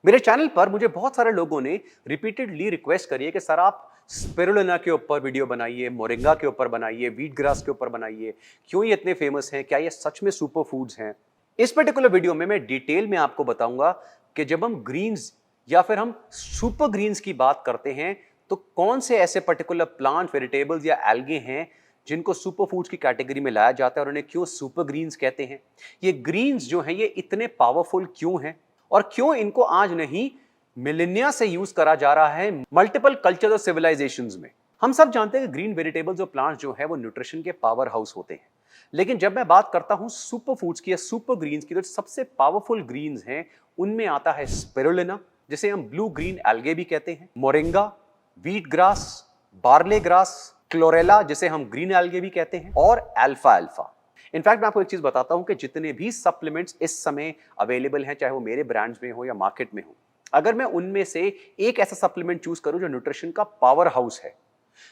मेरे चैनल पर मुझे बहुत सारे लोगों ने रिपीटेडली रिक्वेस्ट करी है कि सर आप स्पिरुलिना के ऊपर वीडियो बनाइए, मोरिंगा के ऊपर बनाइए, व्हीट ग्रास के ऊपर बनाइए। क्यों ये इतने फेमस हैं? क्या ये सच में सुपर फूड्स हैं? इस पर्टिकुलर वीडियो में मैं डिटेल में आपको बताऊंगा कि जब हम ग्रीन्स या फिर हम सुपर ग्रीन्स की बात करते हैं तो कौन से ऐसे पर्टिकुलर प्लांट, वेजिटेबल्स या एल्गे हैं जिनको सुपर फूड्स की कैटेगरी में लाया जाता है और उन्हें क्यों सुपर ग्रीन्स कहते हैं। ये ग्रीन्स जो हैं ये इतने पावरफुल क्यों हैं और क्यों इनको आज नहीं मिलेनिया से यूज करा जा रहा है मल्टीपल कल्चर और सिविलाइजेशंस में। हम सब जानते हैं कि ग्रीन वेजिटेबल्स और प्लांट्स जो है वो न्यूट्रिशन के पावर हाउस होते हैं, लेकिन जब मैं बात करता हूं सुपर फूड्स की या सुपर ग्रीन्स की तो सबसे पावरफुल ग्रीन्स हैं उनमें आता है स्पिरुलिना, जिसे हम ब्लू ग्रीन एल्गे भी कहते हैं, moringa, wheat grass, barley grass, chlorella जिसे हम ग्रीन एल्गे भी कहते हैं, और अल्फा अल्फा। इनफैक्ट मैं आपको एक चीज बताता हूं कि जितने भी सप्लीमेंट्स इस समय अवेलेबल हैं, चाहे वो मेरे ब्रांड्स में हो या मार्केट में हो, अगर मैं उनमें से एक ऐसा सप्लीमेंट चूज करूं जो न्यूट्रिशन का पावर हाउस है,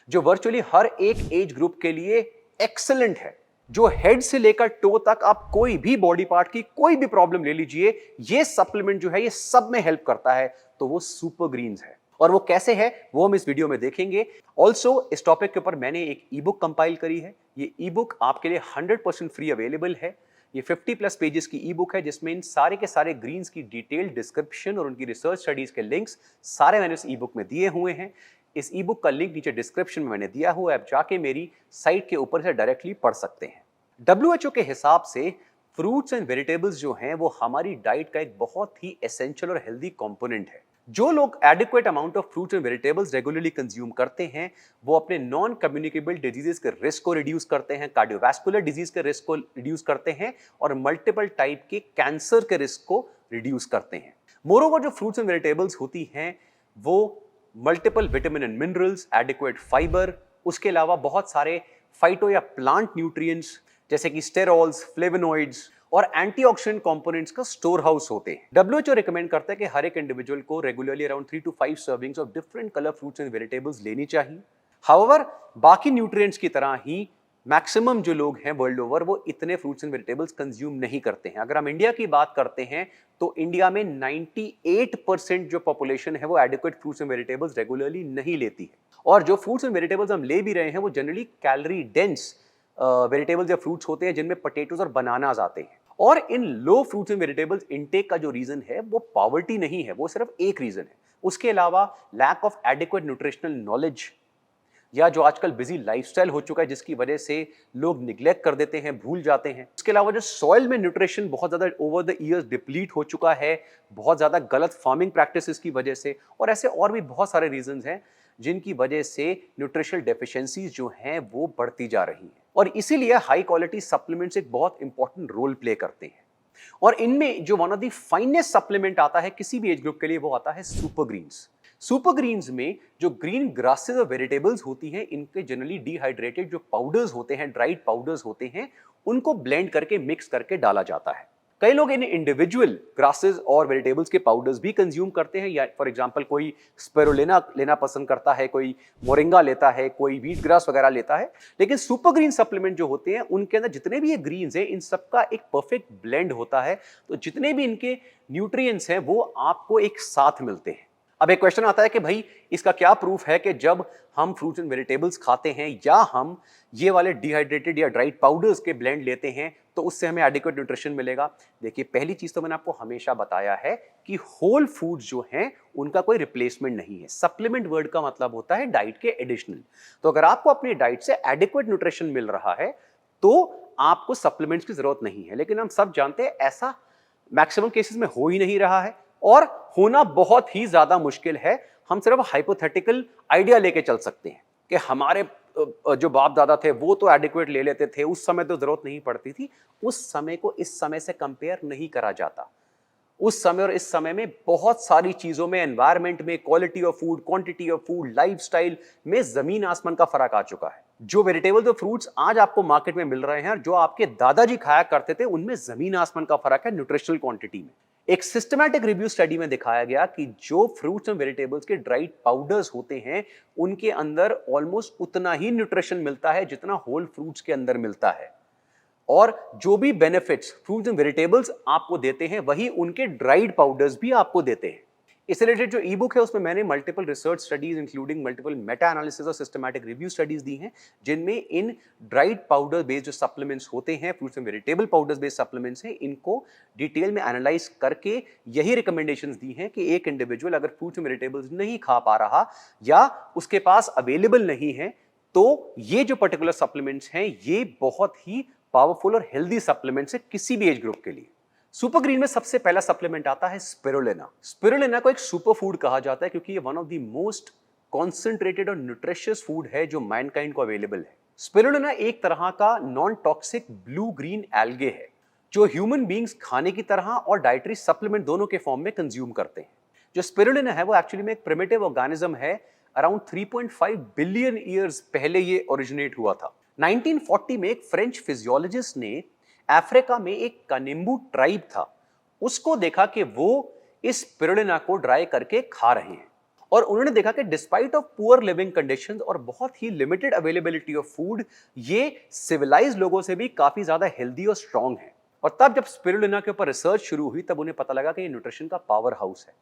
जो वर्चुअली हर एक एज ग्रुप के लिए एक्सेलेंट है, जो हेड से लेकर टो तक आप कोई भी बॉडी पार्ट की कोई भी प्रॉब्लम ले लीजिए, ये सप्लीमेंट जो है ये सब में हेल्प करता है, तो वो सुपर ग्रीन्स है। और वो कैसे है वो हम इस वीडियो में देखेंगे। ऑल्सो इस टॉपिक के ऊपर मैंने एक ई बुक कंपाइल करी है। ये ई बुक आपके लिए 100% फ्री अवेलेबल है। ये 50+ पेजेस की ई बुक है जिसमें इन सारे के सारे ग्रीन्स की डिटेल्ड डिस्क्रिप्शन और उनकी रिसर्च स्टडीज के लिंक्स सारे मैंने इस ई बुक में दिए हुए हैं। इस ई बुक का लिंक नीचे डिस्क्रिप्शन में मैंने दिया हुआ है, आप जाके मेरी साइट के ऊपर से डायरेक्टली पढ़ सकते हैं। WHO के हिसाब से फ्रूट्स एंड वेजिटेबल्स जो हैं वो हमारी डाइट का एक बहुत ही एसेंशियल और हेल्दी कंपोनेंट है। जो लोग adequate amount of fruits and vegetables regularly consume करते हैं वो अपने नॉन कम्युनिकेबल डिजीजेस के रिस्क को रिड्यूस करते हैं, कार्डियोवैस्कुलर डिजीज के रिस्क को रिड्यूस करते हैं और मल्टीपल टाइप के कैंसर के रिस्क को रिड्यूस करते हैं। मोरोवर जो फ्रूट्स एंड वेजिटेबल्स होती हैं वो multiple vitamin and minerals, adequate fibre, उसके अलावा बहुत सारे फाइटो या प्लांट न्यूट्रिएंट्स जैसे कि स्टेरॉल्स, फ्लेवोनॉइड्स और एंटीऑक्सीडेंट कंपोनेंट्स का स्टोर हाउस होते हैं। WHO रिकमेंड करता है कि हर एक इंडिविजुअल को regularly around 3 to 5 servings of different colour fruits and vegetables लेनी चाहिए। हाउएवर बाकी न्यूट्रिएंट्स की तरह ही मैक्सिमम जो लोग हैं वर्ल्ड ओवर वो इतने फ्रूट्स एंड वेजिटेबल्स कंज्यूम नहीं करते हैं। अगर हम इंडिया की बात करते हैं तो इंडिया में 98% जो पॉपुलेशन है वो adequate fruits and vegetables regularly नहीं लेती है। और जो फ्रूट्स एंड वेजिटेबल्स हम ले भी रहे हैं वो जनरली कैलोरी डेंस वेजिटेबल्स या फ्रूट्स होते हैं जिनमें पोटैटोज और बनानास आते हैं। और इन लो फ्रूट्स एंड वेजिटेबल्स इनटेक का जो रीजन है वो पॉवर्टी नहीं है, वो सिर्फ एक रीजन है। उसके अलावा lack of adequate nutritional knowledge या जो आजकल बिजी लाइफस्टाइल हो चुका है जिसकी वजह से लोग निग्लेक्ट कर देते हैं, भूल जाते हैं। उसके अलावा जो सॉइल में न्यूट्रिशन बहुत ज्यादा ओवर द ईयर्स डिप्लीट हो चुका है, बहुत ज्यादा गलत फार्मिंग प्रैक्टिसेस की वजह से, और ऐसे और भी बहुत सारे रीजंस हैं जिनकी वजह से न्यूट्रिशनल डेफिशिएंसीज जो हैं वो बढ़ती जा रही हैं। और इसीलिए हाई क्वालिटी सप्लीमेंट्स एक बहुत इंपॉर्टेंट रोल प्ले करते हैं। और इनमें जो one of the finest supplement आता है किसी भी एज ग्रुप के लिए वो आता है सुपर ग्रीन्स। सुपर ग्रीन्स में जो ग्रीन ग्रासेस और वेजिटेबल्स होती हैं इनके जनरली डिहाइड्रेटेड जो पाउडर्स होते हैं, ड्राइड पाउडर्स होते हैं, उनको ब्लेंड करके मिक्स करके डाला जाता है। कई लोग इन इंडिविजुअल ग्रासेस और वेजिटेबल्स के पाउडर्स भी कंज्यूम करते हैं, या फॉर एग्जांपल कोई स्पिरुलिना लेना पसंद करता है, कोई मोरिंगा लेता है, कोई व्हीट ग्रास वगैरह लेता है। लेकिन सुपर ग्रीन सप्लीमेंट जो होते हैं उनके अंदर जितने भी ये ग्रीन्स हैं इन सबका एक परफेक्ट ब्लेंड होता है, तो जितने भी इनके न्यूट्रिएंट्स हैं वो आपको एक साथ मिलते हैं। अब एक क्वेश्चन आता है कि भाई इसका क्या प्रूफ है कि जब हम फ्रूट्स एंड वेजिटेबल्स खाते हैं या हम ये वाले डिहाइड्रेटेड या ड्राइड पाउडर्स के ब्लेंड लेते हैं तो उससे हमें एडिक्वेट न्यूट्रिशन मिलेगा। देखिए पहली चीज तो मैंने आपको हमेशा बताया है कि होल फूड्स जो हैं उनका कोई रिप्लेसमेंट नहीं है। सप्लीमेंट वर्ड का मतलब होता है डाइट के एडिशनल। तो अगर आपको अपनी डाइट से एडिक्वेट न्यूट्रिशन मिल रहा है तो आपको सप्लीमेंट्स की जरूरत नहीं है। लेकिन हम सब जानते हैं ऐसा मैक्सिमम केसेस में हो ही नहीं रहा है और होना बहुत ही ज्यादा मुश्किल है। हम सिर्फ हाइपोथेटिकल आइडिया लेके चल सकते हैं कि हमारे जो बाप दादा थे वो तो एडिक्वेट ले लेते थे, उस समय तो जरूरत नहीं पड़ती थी। उस समय को इस समय से कंपेयर नहीं करा जाता। उस समय और इस समय में बहुत सारी चीजों में, एनवायरनमेंट में, quality of food, quantity of food, lifestyle में जमीन आसमान का फर्क आ चुका है। जो वेजिटेबल्स और फ्रूट्स आज आपको मार्केट में मिल रहे हैं और जो आपके दादाजी खाया करते थे उनमें जमीन आसमान का फर्क है न्यूट्रिशनल क्वांटिटी में। एक सिस्टमैटिक रिव्यू स्टडी में दिखाया गया कि जो फ्रूट्स एंड वेजिटेबल्स के ड्राइड पाउडर्स होते हैं उनके अंदर ऑलमोस्ट उतना ही न्यूट्रिशन मिलता है जितना होल फ्रूट्स के अंदर मिलता है। और जो भी बेनिफिट्स फ्रूट्स एंड वेजिटेबल्स आपको देते हैं वही उनके ड्राइड पाउडर्स भी आपको देते हैं। इससे रिलेटेड जो ई बुक है उसमें मैंने multiple research studies including multiple Meta analysis और सिस्टमैटिक रिव्यू स्टडीज दी हैं, जिनमें इन ड्राइड पाउडर बेस्ड जो सप्लीमेंट्स होते हैं, fruits and vegetable powders based supplements हैं, इनको डिटेल में एनालाइज करके यही रिकमेंडेशंस दी हैं कि एक इंडिविजुअल अगर फ्रूट्स एंड वेजिटेबल्स नहीं खा पा रहा या उसके पास अवेलेबल नहीं है, तो ये जो पर्टिकुलर सप्लीमेंट्स हैं ये बहुत ही पावरफुल और हेल्दी सप्लीमेंट्स है किसी भी एज ग्रुप के लिए। सुपर ग्रीन में सबसे पहला सप्लीमेंट आता है स्पिरुलिना। स्पिरुलिना को एक सुपर फूड कहा जाता है क्योंकि ये one of the most concentrated और न्यूट्रिशियस फूड है जो मैनकाइंड को अवेलेबल है। स्पिरुलिना एक तरह का non toxic blue green algae है जो ह्यूमन बींग्स खाने की तरह और डाइटरी सप्लीमेंट दोनों के फॉर्म में कंज्यूम करते हैं। जो स्पिरुलिना है वो एक्चुअली में एक प्रिमिटिव ऑर्गेनिज्म है। अराउंड 3.5 बिलियन ईयर्स पहले ये ओरिजिनेट हुआ था। 1940 में एक फ्रेंच फिजियोलॉजिस्ट ने अफ्रीका में एक कानिम्बू ट्राइब था, उसको देखा कि वो इस स्पिरुलिना को ड्राई करके खा रहे हैं और उन्होंने देखा कि despite of poor leaving conditions और बहुत ही लिमिटेड अवेलेबिलिटी ऑफ फूड, ये सिविलाइज लोगों से भी काफी ज्यादा हेल्दी और स्ट्रांग है। और तब जब स्पिरुलिना के ऊपर रिसर्च शुरू हुई तब उन्हें पता लगा कि ये न्यूट्रिशन का पावर हाउस है।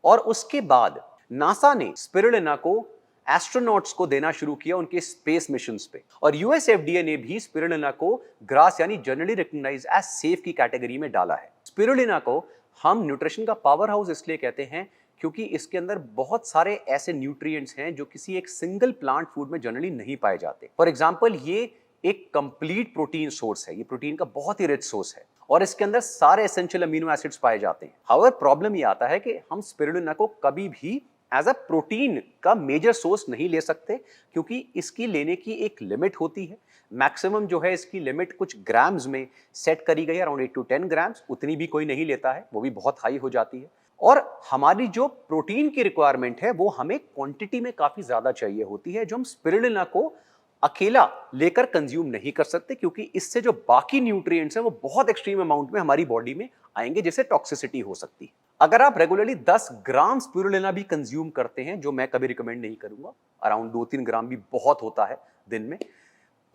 और उसके बाद नासा ने स्पिरुलिना को एस्ट्रोनॉट्स को देना शुरू किया उनके स्पेस मिशंस पे, और यूएस एफडीए ने भी स्पिरुलिना को ग्रास यानी जनरली रिकॉग्नाइज्ड एज सेफ की कैटेगरी में डाला है। स्पिरुलिना को हम न्यूट्रिशन का पावर हाउस इसलिए कहते हैं क्योंकि इसके अंदर बहुत सारे ऐसे न्यूट्रिएंट्स हैं जो किसी एक सिंगल प्लांट फूड में जनरली नहीं पाए जाते। फॉर एग्जांपल ये एक कंप्लीट प्रोटीन सोर्स है, ये प्रोटीन का बहुत ही रिच सोर्स है और इसके अंदर सारे एसेंशियल अमीनो एसिड्स पाए जाते हैं। हाउएवर प्रॉब्लम ये आता है कि हम स्पिरुलिना को कभी भी एज अ प्रोटीन का मेजर सोर्स नहीं ले सकते क्योंकि इसकी लेने की एक लिमिट होती है। मैक्सिमम जो है इसकी लिमिट कुछ ग्राम्स में सेट करी गई है, अराउंड 8 to 10 ग्राम्स, उतनी भी कोई नहीं लेता है, वो भी बहुत हाई हो जाती है। और हमारी जो प्रोटीन की रिक्वायरमेंट है वो हमें क्वांटिटी में काफी ज्यादा चाहिए होती है, जो हम स्पिरुलिना को अकेला लेकर कंज्यूम नहीं कर सकते क्योंकि इससे जो बाकी न्यूट्रिएंट्स हैं वो बहुत एक्सट्रीम अमाउंट में हमारी बॉडी में आएंगे, जिससे टॉक्सिसिटी हो सकती है। अगर आप रेगुलरली 10 ग्राम स्पिरुलिना भी कंज्यूम करते हैं, जो मैं कभी रिकमेंड नहीं करूंगा, अराउंड 2-3 ग्राम भी बहुत होता है दिन में,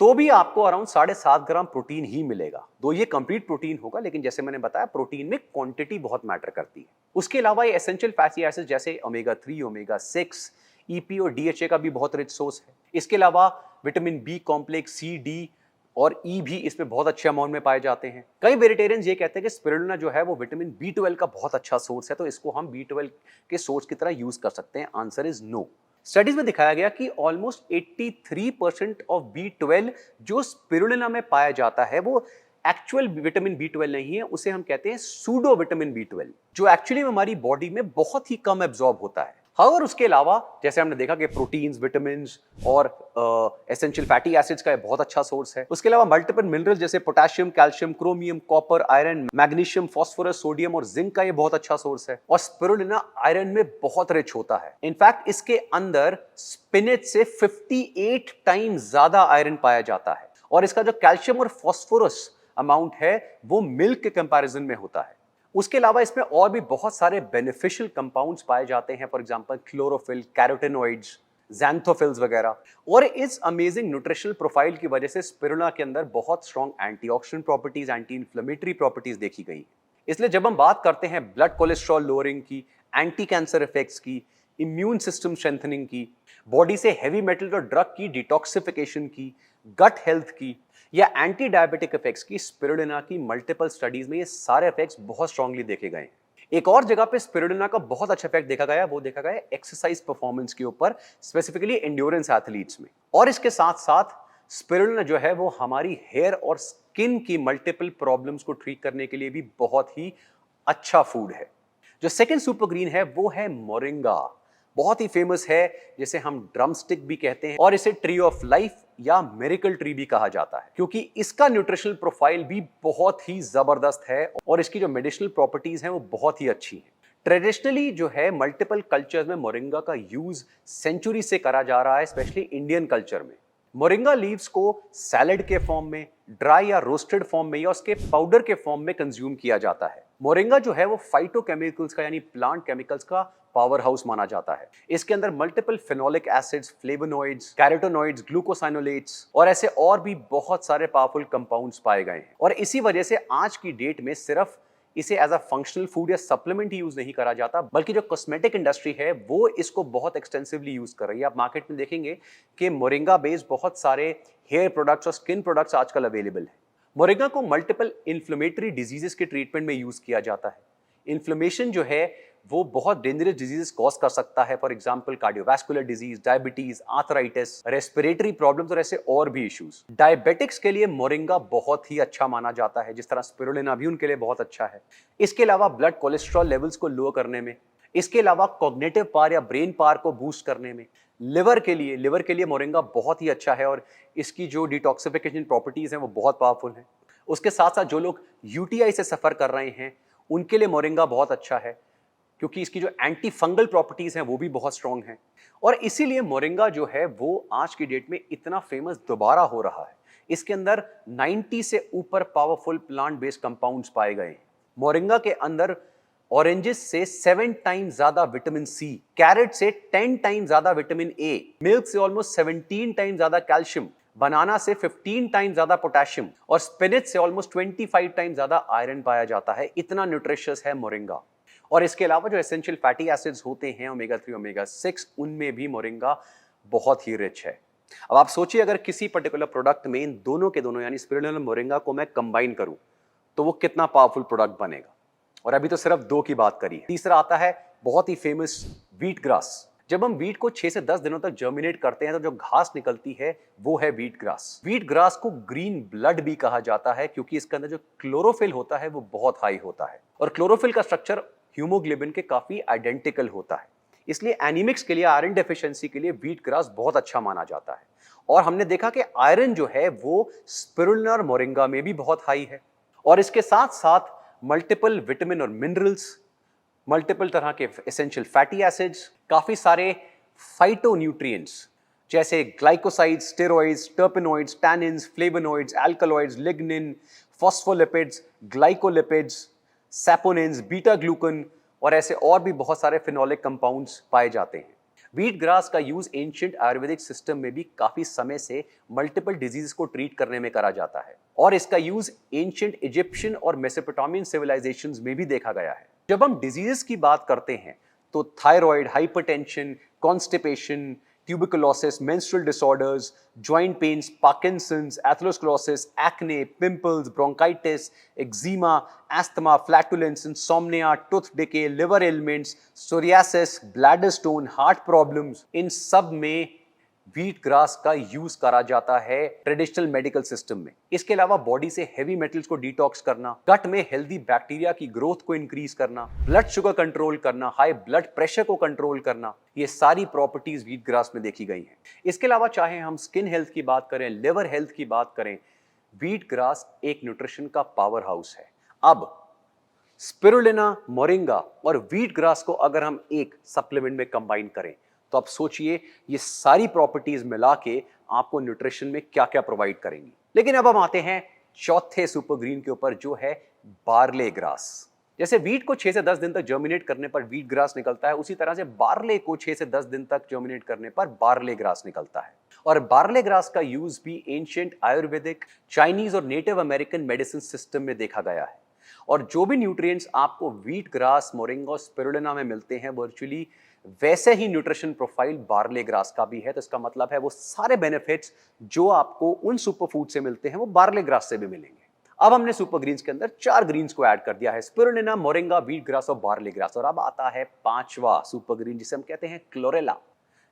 तो भी आपको अराउंड 7.5 ग्राम प्रोटीन ही मिलेगा। दो ये कंप्लीट प्रोटीन होगा, लेकिन जैसे मैंने बताया प्रोटीन में क्वांटिटी बहुत मैटर करती है। उसके अलावा ये एसेंशियल फैटी एसिड्स जैसे ओमेगा 3, ओमेगा 6, ईपी और डीएचए का भी बहुत रिच सोर्स है। इसके अलावा विटामिन बी कॉम्प्लेक्स, सी, डी और ई भी इसमें बहुत अच्छे अमाउंट में पाए जाते हैं। कई वेजिटेरियंस ये कहते हैं कि स्पिरुलिना जो है वो विटामिन B12 का बहुत अच्छा सोर्स है, तो इसको हम B12 के सोर्स की तरह यूज कर सकते हैं। Answer is no. स्टडीज में दिखाया गया कि ऑलमोस्ट 83% ऑफ B12 जो स्पिरुलिना में पाया जाता है वो एक्चुअल विटामिन B12 नहीं है, उसे हम कहते हैं सूडो विटामिन B12, जो एक्चुअली हमारी बॉडी में बहुत ही कम एब्जॉर्ब होता है। और उसके अलावा जैसे हमने देखा कि प्रोटीन्स, विटामिन्स और एसेंशियल फैटी एसिड्स का बहुत अच्छा सोर्स है। उसके अलावा मल्टीपल मिनरल्स जैसे potassium, calcium, chromium, copper, iron, magnesium, phosphorus, sodium और जिंक का ये बहुत अच्छा सोर्स है। और स्पिरुलिना आयरन में बहुत रिच होता है। इनफैक्ट इसके अंदर स्पिनच से 58 टाइम्स ज्यादा आयरन पाया जाता है और इसका जो कैल्शियम और फास्फोरस अमाउंट है वो मिल्क के कंपैरिजन में होता है। उसके अलावा इसमें और भी बहुत सारे बेनिफिशियल कंपाउंड्स पाए जाते हैं, फॉर एग्जांपल क्लोरोफिल, कैरोटेनॉइड्स, ज़ैंथोफिल्स वगैरह। और इस अमेजिंग न्यूट्रिशनल प्रोफाइल की वजह से स्पिरुलिना के अंदर बहुत strong antioxidant properties, anti inflammatory properties देखी गई। इसलिए जब हम बात करते हैं ब्लड कोलेस्ट्रॉल लोअरिंग की, एंटी कैंसर इफेक्ट्स की, इम्यून सिस्टम स्ट्रेंथनिंग की, बॉडी से हैवी मेटल और ड्रग की डिटॉक्सिफिकेशन की, गट हेल्थ की या एंटी डायबिटिक इफेक्ट्स की, स्पिरुलिना की मल्टीपल स्टडीज में ये सारे इफेक्ट्स बहुत स्ट्रांगली देखे गए हैं। एक और जगह पे स्पिरुलिना का बहुत अच्छा इफेक्ट देखा गया, वो देखा गया एक्सरसाइज परफॉर्मेंस के ऊपर, स्पेसिफिकली एंड्योरेंस एथलीट्स में। और इसके साथ साथ स्पिरुलिना जो है वो हमारी हेयर और स्किन की मल्टीपल प्रॉब्लम्स को ट्रीट करने के लिए भी बहुत ही अच्छा फूड है। जो सेकंड सुपर ग्रीन है वो है मोरिंगा। बहुत ही फेमस है, जिसे हम ड्रमस्टिक भी कहते हैं और इसे ट्री ऑफ लाइफ या मिरेकल ट्री भी कहा जाता है क्योंकि इसका न्यूट्रिशनल प्रोफाइल भी बहुत ही जबरदस्त है और इसकी जो मेडिसिनल प्रॉपर्टीज हैं वो बहुत ही अच्छी हैं। ट्रेडिशनली जो है मल्टीपल कल्चर्स में मोरिंगा का यूज सेंचुरी से करा जा रहा है, स्पेशली इंडियन कल्चर में। मोरिंगा लीव्स को सैलेड के फॉर्म में, ड्राई या रोस्टेड फॉर्म में या उसके पाउडर के फॉर्म में कंज्यूम किया जाता है। मोरिंगा जो है वो फाइटोकेमिकल्स का यानी प्लांट केमिकल्स का पावर हाउस माना जाता है। इसके अंदर multiple phenolic acids, flavonoids, carotenoids, glucosinolates और ऐसे और भी बहुत सारे पावरफुल कंपाउंड्स पाए गए हैं। और इसी वजह से आज की डेट में सिर्फ इसे एज अ फंक्शनल फूड या सप्लीमेंट ही यूज नहीं करा जाता, बल्कि जो कॉस्मेटिक इंडस्ट्री है वो इसको बहुत एक्सटेंसिवली यूज कर रही है। आप मार्केट में देखेंगे कि मोरिंगा बेस्ड बहुत सारे हेयर प्रोडक्ट्स और स्किन प्रोडक्ट्स आजकल अवेलेबल है। मोरिंगा को मल्टीपल इन्फ्लेमेटरी डिजीजेस के ट्रीटमेंट में यूज किया जाता है। इन्फ्लेमेशन जो है वो बहुत डेंजरस डिजीजेस कॉज कर सकता है, for example cardiovascular disease, diabetes, arthritis, respiratory problems और ऐसे और भी इश्यूज। डायबिटिक्स के लिए मोरिंगा बहुत ही अच्छा माना जाता है, जिस तरह स्पिरुलिना भी उनके लिए बहुत अच्छा है। इसके अलावा ब्लड कोलेस्ट्रॉल लेवल्स को लो करने में, इसके अलावा कॉग्निटिव पावर या ब्रेन पावर को बूस्ट करने में, लिवर के लिए मोरिंगा बहुत ही अच्छा है और इसकी जो डिटॉक्सिफिकेशन प्रॉपर्टीज हैं वो बहुत पावरफुल हैं। उसके साथ साथ जो लोग यूटीआई से सफर कर रहे हैं उनके लिए मोरिंगा बहुत अच्छा है, क्योंकि इसकी जो एंटी फंगल प्रॉपर्टीज हैं वो भी बहुत स्ट्रांग हैं। और इसीलिए मोरिंगा जो है वो आज की डेट में इतना फेमस दोबारा हो रहा है। इसके अंदर 90 से ऊपर पावरफुल प्लांट बेस्ड कंपाउंड्स पाए गए हैं। मोरिंगा के अंदर ऑरेंजेस से 7 टाइम्स ज्यादा विटामिन सी, कैरेट से 10 टाइम्स ज्यादा विटामिन ए, मिल्क से ऑलमोस्ट 17 टाइम्स ज्यादा कैल्शियम, बनाना से 15 टाइम्स ज्यादा पोटेशियम और स्पिनच से ऑलमोस्ट 25 टाइम्स ज्यादा आयरन पाया जाता है। इतना न्यूट्रिशियस है मोरिंगा। और इसके अलावा जो एसेंशियल फैटी एसिड्स होते हैं ओमेगा 3, ओमेगा 6, उनमें भी मोरिंगा बहुत ही रिच है। अब आप सोचिए अगर किसी पर्टिकुलर प्रोडक्ट में इन दोनों के दोनों यानी स्पिरुलिना और मोरिंगा को मैं कंबाइन करूं तो वो कितना पावरफुल प्रोडक्ट बनेगा। और अभी तो सिर्फ 2 की बात करी है। तीसरा आता है बहुत ही फेमस व्हीट ग्रास। जब हम व्हीट को 6 से 10 दिनों तक जर्मिनेट करते हैं तो जो घास निकलती है वो है व्हीट ग्रास। व्हीट ग्रास को ग्रीन ब्लड भी कहा जाता है, क्योंकि इसके अंदर जो क्लोरोफिल होता है वो बहुत हाई होता है और क्लोरोफिल का स्ट्रक्चर हीमोग्लोबिन के काफी आइडेंटिकल होता है। इसलिए एनीमिक्स के लिए, आयरन डेफिशिएंसी के लिए व्हीट ग्रास बहुत अच्छा माना जाता है। और हमने देखा कि आयरन जो है वो स्पिरुलिना और मोरिंगा में भी बहुत हाई है। और इसके साथ साथ मल्टीपल विटामिन और मिनरल्स, मल्टीपल तरह के एसेंशियल फैटी एसिड्स, काफी सारे फाइटोन्यूट्रिएंट्स जैसे glycosides, steroids, टर्पेनॉइड्स, tannins, flavonoids, alkaloids, lignin, phospholipids, glycolipids, saponins, beta glucan और ऐसे और भी बहुत सारे फिनोलिक कंपाउंड्स पाए जाते हैं। व्हीट ग्रास का यूज एंशिएंट आयुर्वेदिक सिस्टम में भी काफी समय से मल्टीपल डिजीज को ट्रीट करने में करा जाता है और इसका यूज एंशिएंट इजिप्शियन और मेसोपोटामियन सिविलाइजेशंस में भी देखा गया है। जब हम डिजीजेस की बात करते हैं तो thyroid, hypertension, constipation, tuberculosis, menstrual disorders, joint pains, Parkinson's, atherosclerosis, acne, pimples, bronchitis, eczema, asthma, flatulence, insomnia, tooth decay, liver ailments, psoriasis, bladder stone, heart problems, इन सब में व्हीट ग्रास का यूज करा जाता है ट्रेडिशनल मेडिकल सिस्टम में। इसके अलावा body से हेवी मेटल्स को डिटॉक्स करना, गट में हेल्दी बैक्टीरिया की ग्रोथ को इंक्रीज करना, ब्लड शुगर कंट्रोल करना, हाई ब्लड प्रेशर को कंट्रोल करना, ये सारी प्रॉपर्टीज व्हीट ग्रास में देखी गई हैं। इसके अलावा चाहे हम स्किन हेल्थ की बात करें, लिवर हेल्थ की बात करें, व्हीट ग्रास एक न्यूट्रिशन का पावर हाउस है। अब स्पिरुलिना, मोरिंगा और व्हीट ग्रास को अगर हम एक सप्लीमेंट में कंबाइन करें तो आप सोचिए ये सारी प्रॉपर्टीज मिला के आपको न्यूट्रिशन में क्या क्या प्रोवाइड करेंगी। लेकिन अब हम आते हैं चौथे सुपर ग्रीन के ऊपर, जो है बार्ले ग्रास। जैसे व्हीट को 6 से 10 दिन तक जर्मिनेट करने पर व्हीट ग्रास निकलता है, उसी तरह से बार्ले को 6 से 10 दिन तक जर्मिनेट करने पर बार्ले ग्रास निकलता है। और बार्ले ग्रास का यूज भी एंशिएंट आयुर्वेदिक, चाइनीज और नेटिव अमेरिकन मेडिसिन सिस्टम में देखा गया है। और जो भी न्यूट्रिएंट्स आपको व्हीट ग्रास, मोरिंगा और स्पिरुलिना में मिलते हैं वर्चुअली वैसे ही न्यूट्रिशन प्रोफाइल बार्ले ग्रास का भी है। तो इसका मतलब है वो सारे बेनिफिट्स जो आपको उन सुपर फूड से मिलते हैं वो बार्ले ग्रास से भी मिलेंगे। अब हमने सुपर ग्रीन्स के अंदर 4 ग्रीन्स को ऐड कर दिया है, स्पिरुलिना, मोरिंगा, व्हीट ग्रास और बार्ले ग्रास। और अब आता है 5वां सुपर ग्रीन, जिसे हम कहते हैं क्लोरेला,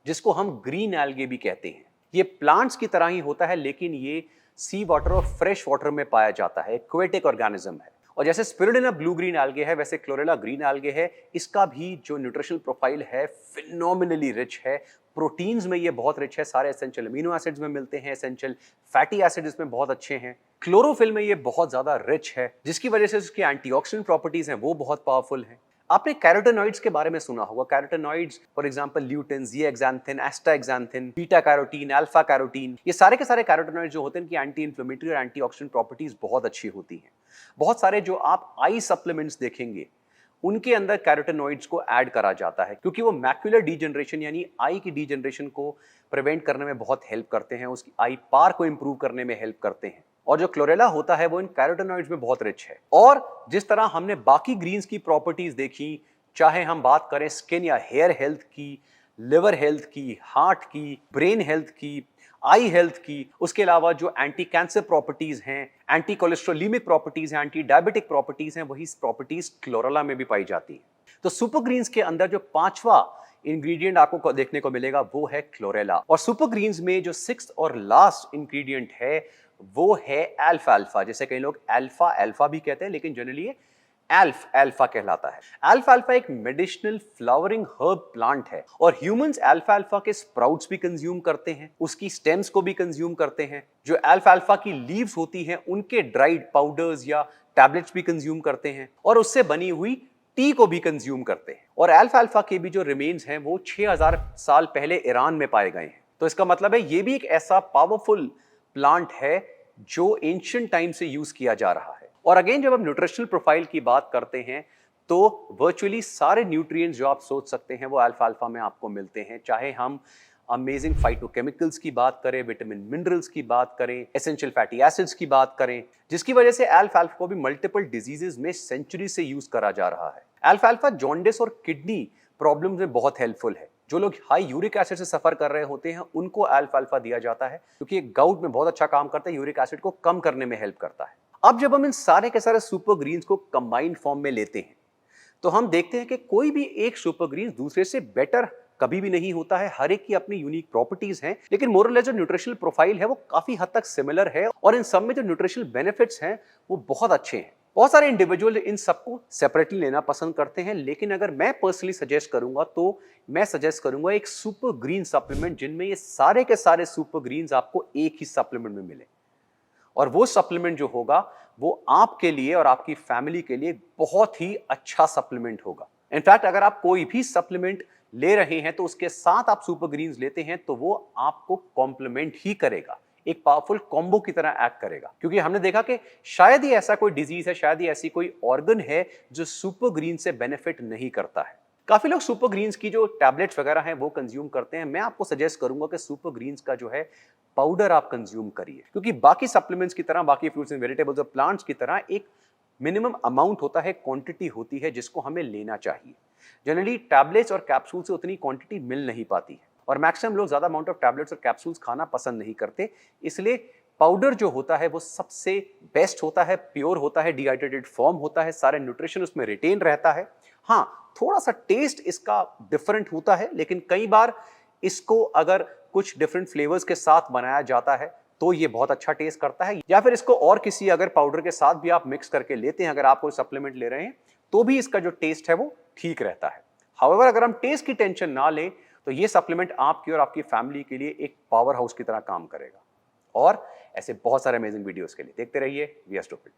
जिसको हम ग्रीन एल्गे भी कहते हैं। ये प्लांट्स की तरह ही होता है, लेकिन ये सी वाटर और फ्रेश वाटर में पाया जाता है, एक्वेटिक ऑर्गेनिज्म है। और जैसे स्पिरुलिना ब्लू ग्रीन एल्गे है, वैसे क्लोरेला ग्रीन एल्गे है। इसका भी जो न्यूट्रिशनल प्रोफाइल है फिनोमिनली रिच है। प्रोटीन्स में ये बहुत रिच है, सारे एसेंशियल अमीनो एसिड्स में मिलते हैं, एसेंशियल फैटी एसिड इसमें बहुत अच्छे हैं। क्लोरोफिल में ये बहुत ज्यादा रिच है, जिसकी वजह से इसकी एंटीऑक्सीडेंट प्रॉपर्टीज हैं वो बहुत पावरफुल हैं। आपने कैरोटेनॉइड्स के बारे में सुना होगा। Carotenoids for example lutein, zeaxanthin, astaxanthin, beta carotene, alpha carotene, ये सारे के सारे कैरोटेनॉइड्स जो होते हैं इनकी एंटी इन्फ्लेमेटरी और एंटीऑक्सीडेंट प्रॉपर्टीज बहुत अच्छी होती हैं। बहुत सारे जो आप आई सप्लीमेंट्स देखेंगे उनके अंदर कैरोटेनॉइड्स को ऐड करा जाता है, क्योंकि वो मैक्युलर डीजनरेशन यानी आई की डीजनरेशन को प्रिवेंट करने में बहुत हेल्प करते हैं, उसकी आई पार को इंप्रूव करने में हेल्प करते हैं। और जो क्लोरेला होता है वो इन कैरोटेनॉइड्स में बहुत रिच है। और जिस तरह हमने बाकी ग्रीन्स की प्रॉपर्टीज देखी, चाहे हम बात करें स्किन या हेयर हेल्थ की, लिवर हेल्थ की, हार्ट की, ब्रेन हेल्थ की, आई हेल्थ की, उसके अलावा जो एंटी कैंसर प्रॉपर्टीज हैं, एंटी कोलेस्ट्रोलिमिक प्रॉपर्टीज हैं, एंटी डायबिटिक प्रॉपर्टीज हैं, वही प्रॉपर्टीज क्लोरेला में भी पाई जाती हैं। तो सुपर ग्रीन्स के अंदर जो पांचवा इंग्रेडिएंट आपको देखने को मिलेगा वो है क्लोरेला। और सुपर ग्रीन्स में जो सिक्स्थ और लास्ट इंग्रेडिएंट है वो है अल्फा अल्फा, जैसे कई लोग अल्फा अल्फा भी कहते हैं, लेकिन जनरली अल्फ अल्फा कहलाता है। अल्फा अल्फा एक मेडिसिनल फ्लावरिंग हर्ब प्लांट है और ह्यूमंस अल्फा अल्फा के स्प्राउट्स भी कंज्यूम करते हैं, उसकी स्टेम्स को भी कंज्यूम करते हैं। जो अल्फा अल्फा की लीव्स होती हैं उनके ड्राइड पाउडर्स या टैबलेट्स भी कंज्यूम करते हैं और उससे बनी हुई टी को भी कंज्यूम करते हैं। और अल्फा अल्फा के भी जो रिमेन्स हैं वो 6000 साल पहले ईरान में पाए गए हैं। तो इसका मतलब है ये भी एक ऐसा पावरफुल प्लांट है जो एंशिएंट टाइम से यूज किया जा रहा है। और अगेन जब हम न्यूट्रिशनल प्रोफाइल की बात करते हैं तो वर्चुअली सारे न्यूट्रिएंट्स जो आप सोच सकते हैं वो अल्फा अल्फा में आपको मिलते हैं, चाहे हम अमेजिंग फाइटोकेमिकल्स की बात करें, विटामिन मिनरल्स की बात करें, एसेंशियल फैटी एसिड्स की बात करें, जिसकी वजह से अल्फा अल्फा को भी मल्टीपल डिजीजेस में सेंचुरी से यूज करा जा रहा है। अल्फा अल्फा जॉन्डिस और किडनी प्रॉब्लम्स में बहुत हेल्पफुल है। जो लोग हाई यूरिक एसिड से सफर कर रहे होते हैं उनको अल्फा अल्फा दिया जाता है क्योंकि ये गाउट में बहुत अच्छा काम करता है, यूरिक एसिड को कम करने में हेल्प करता है। अब जब हम इन सारे के सारे सुपर ग्रीन्स को कंबाइंड फॉर्म में लेते हैं तो हम देखते हैं कि कोई भी एक सुपर ग्रीन दूसरे से बेटर कभी भी नहीं होता है। हर एक की अपनी यूनिक प्रॉपर्टीज हैं, लेकिन मोरलेस जो न्यूट्रिशनल प्रोफाइल है वो काफी हद तक सिमिलर है और इन सब में जो न्यूट्रिशनल बेनिफिट्स हैं वो बहुत अच्छे हैं। बहुत सारे इंडिविजुअल इन सबको सेपरेटली लेना पसंद करते हैं, लेकिन अगर मैं पर्सनली सजेस्ट करूंगा तो मैं सजेस्ट करूंगा एक सुपर ग्रीन सप्लीमेंट जिनमें ये सारे के सारे सुपर ग्रीन्स आपको एक ही सप्लीमेंट में मिले। और वो सप्लीमेंट जो होगा वो आपके लिए और आपकी फैमिली के लिए बहुत ही अच्छा सप्लीमेंट होगा। इनफैक्ट अगर आप कोई भी सप्लीमेंट ले रहे हैं तो उसके साथ आप सुपर ग्रीन्स लेते हैं तो वो आपको कॉम्प्लीमेंट ही करेगा, एक पावरफुल कॉम्बो की तरह एक्ट करेगा। क्योंकि हमने देखा कि शायद ही ऐसा कोई डिजीज है, शायद ही ऐसी कोई ऑर्गन है जो सुपर ग्रीन से बेनिफिट नहीं करता है। काफी लोग सुपर ग्रीन्स की जो टैबलेट्स वगैरह हैं वो कंज्यूम करते हैं। मैं आपको सजेस्ट करूंगा कि सुपर ग्रीन्स का जो है पाउडर आप कंज्यूम करिए, क्योंकि बाकी सप्लीमेंट्स की तरह, बाकी फ्रूट्स एंड वेजिटेबल्स और प्लांट्स की तरह एक मिनिमम अमाउंट होता है, क्वांटिटी होती है जिसको हमें लेना चाहिए। जनरली टैबलेट्स और कैप्सूल से उतनी क्वांटिटी मिल नहीं पाती है और मैक्सिमम लोग ज्यादा अमाउंट ऑफ टैबलेट्स और कैप्सूल्स खाना पसंद नहीं करते। इसलिए पाउडर जो होता है वो सबसे बेस्ट होता है, प्योर होता है, डिहाइड्रेटेड फॉर्म होता है, सारे न्यूट्रिशन उसमें रिटेन रहता है। हाँ, थोड़ा सा टेस्ट इसका डिफरेंट होता है, लेकिन कई बार इसको अगर कुछ डिफरेंट फ्लेवर्स के साथ बनाया जाता है तो ये बहुत अच्छा टेस्ट करता है, या फिर इसको और किसी अगर पाउडर के साथ भी आप मिक्स करके लेते हैं, अगर आप कोई सप्लीमेंट ले रहे हैं तो भी इसका जो टेस्ट है वो ठीक रहता है। हाउएवर अगर हम टेस्ट की टेंशन ना लें तो ये सप्लीमेंट आपकी और आपकी फैमिली के लिए एक पावर हाउस की तरह काम करेगा। और ऐसे बहुत सारे अमेजिंग वीडियोस के लिए देखते रहिए वी आर स्टूपिड।